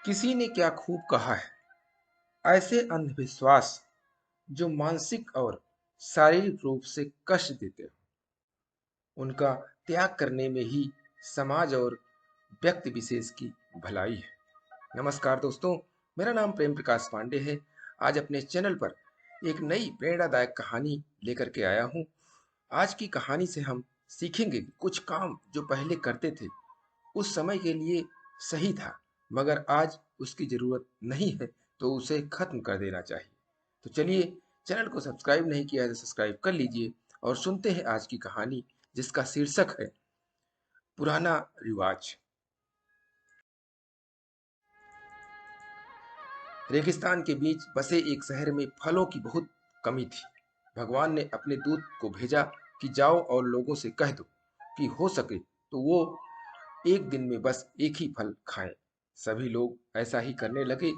किसी ने क्या खूब कहा है, ऐसे अंधविश्वास जो मानसिक और शारीरिक रूप से कष्ट देते हो, उनका त्याग करने में ही समाज और व्यक्ति विशेष की भलाई है। नमस्कार दोस्तों, मेरा नाम प्रेम प्रकाश पांडे है। आज अपने चैनल पर एक नई प्रेरणादायक कहानी लेकर के आया हूँ। आज की कहानी से हम सीखेंगे कि कुछ काम जो पहले करते थे उस समय के लिए सही था, मगर आज उसकी जरूरत नहीं है, तो उसे खत्म कर देना चाहिए। तो चलिए, चैनल को सब्सक्राइब नहीं किया है तो सब्सक्राइब कर लीजिए और सुनते हैं आज की कहानी, जिसका शीर्षक है पुराना रिवाज। रेगिस्तान के बीच बसे एक शहर में फलों की बहुत कमी थी। भगवान ने अपने दूत को भेजा कि जाओ और लोगों से कह दो कि हो सके तो वो एक दिन में बस एक ही फल खाएं। सभी लोग ऐसा ही करने लगे।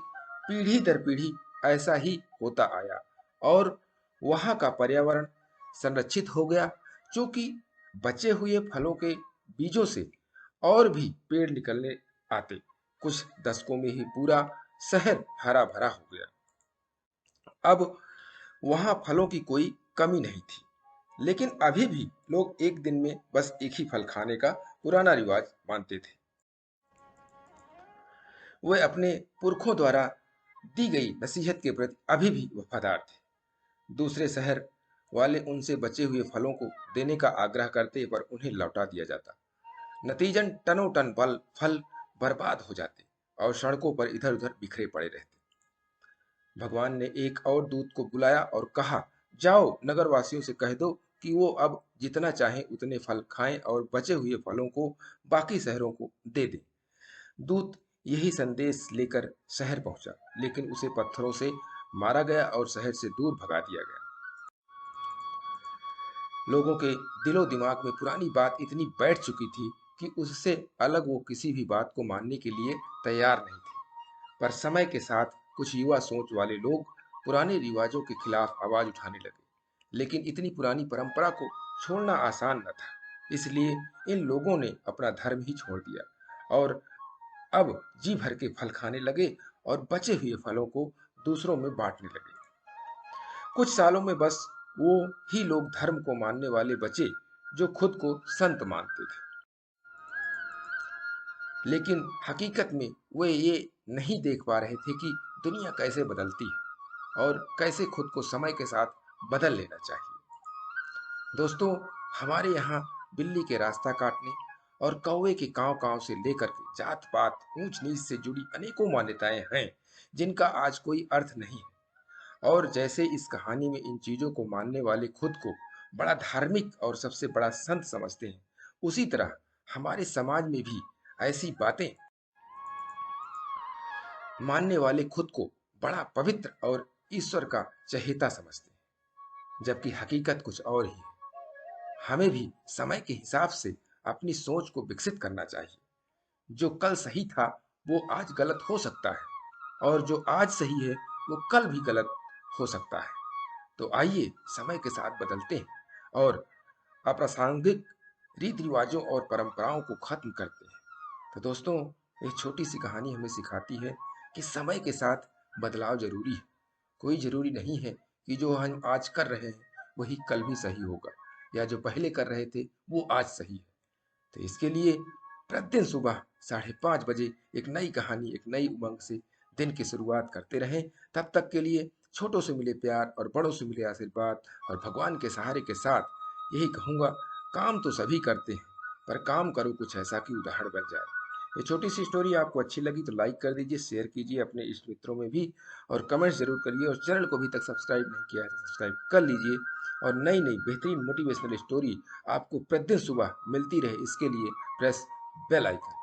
पीढ़ी दर पीढ़ी ऐसा ही होता आया और वहां का पर्यावरण संरक्षित हो गया, क्योंकि बचे हुए फलों के बीजों से और भी पेड़ निकलने आते। कुछ दशकों में ही पूरा शहर हरा भरा हो गया। अब वहां फलों की कोई कमी नहीं थी, लेकिन अभी भी लोग एक दिन में बस एक ही फल खाने का पुराना रिवाज मानते थे। वे अपने पुरखों द्वारा दी गई नसीहत के प्रति अभी भी वफादार थे। दूसरे शहर वाले उनसे बचे हुए फलों को देने का आग्रह करते, पर उन्हें लौटा दिया जाता। नतीजन टनों टन फल बर्बाद हो जाते और सड़कों पर इधर उधर बिखरे पड़े रहते। भगवान ने एक और दूत को बुलाया और कहा, जाओ नगरवासियों से कह दो कि वो अब जितना चाहें उतने फल खाएं और बचे हुए फलों को बाकी शहरों को दे दें। दूत यही संदेश लेकर शहर पहुंचा, लेकिन उसे पत्थरों से मारा गया और शहर से दूर भगा दिया गया। लोगों के दिलो दिमाग में पुरानी बात इतनी बैठ चुकी थी कि उससे अलग वो किसी भी बात को मानने के लिए तैयार नहीं थे। पर समय के साथ कुछ युवा सोच वाले लोग पुराने रिवाजों के खिलाफ आवाज उठाने लगे, लेकिन इतनी पुरानी परंपरा को छोड़ना आसान न था। इसलिए इन लोगों ने अपना धर्म ही छोड़ दिया और अब जी भर के फल खाने लगे और बचे हुए फलों को दूसरों में बांटने लगे। कुछ सालों में बस वो ही लोग धर्म को मानने वाले बचे जो खुद को संत मानते थे। लेकिन हकीकत में वे ये नहीं देख पा रहे थे कि दुनिया कैसे बदलती है और कैसे खुद को समय के साथ बदल लेना चाहिए। दोस्तों, हमारे यहाँ बिल्ली के रास्ता काटने और कौवे के कांव कांव से लेकर के जात पात ऊंच नीच से जुड़ी अनेकों मान्यताएं हैं, जिनका आज कोई अर्थ नहीं है। और जैसे इस कहानी में इन चीजों को मानने वाले खुद को बड़ा धार्मिक और सबसे बड़ा संत समझते हैं, उसी तरह हमारे समाज में भी ऐसी बातें मानने वाले खुद को बड़ा पवित्र और ईश्वर का चहेता समझते हैं, जबकि हकीकत कुछ और ही है। हमें भी समय के हिसाब से अपनी सोच को विकसित करना चाहिए। जो कल सही था वो आज गलत हो सकता है, और जो आज सही है वो कल भी गलत हो सकता है। तो आइए समय के साथ बदलते हैं और अप्रासंगिक रीति रिवाजों और परंपराओं को खत्म करते हैं। तो दोस्तों, एक छोटी सी कहानी हमें सिखाती है कि समय के साथ बदलाव जरूरी है। कोई जरूरी नहीं है कि जो हम आज कर रहे हैं वही कल भी सही होगा, या जो पहले कर रहे थे वो आज सही है। तो इसके लिए प्रतिदिन सुबह 5:30 बजे एक नई कहानी, एक नई उमंग से दिन की शुरुआत करते रहें। तब तक के लिए छोटों से मिले प्यार और बड़ों से मिले आशीर्वाद और भगवान के सहारे के साथ यही कहूँगा, काम तो सभी करते हैं, पर काम करो कुछ ऐसा कि उदाहरण बन जाए। ये छोटी सी स्टोरी आपको अच्छी लगी तो लाइक कर दीजिए, शेयर कीजिए अपने इष्ट मित्रों में भी, और कमेंट्स जरूर करिए। और चैनल को अभी तक सब्सक्राइब नहीं किया है तो सब्सक्राइब कर लीजिए, और नई नई बेहतरीन मोटिवेशनल स्टोरी आपको प्रतिदिन सुबह मिलती रहे, इसके लिए प्रेस बेल आइकन।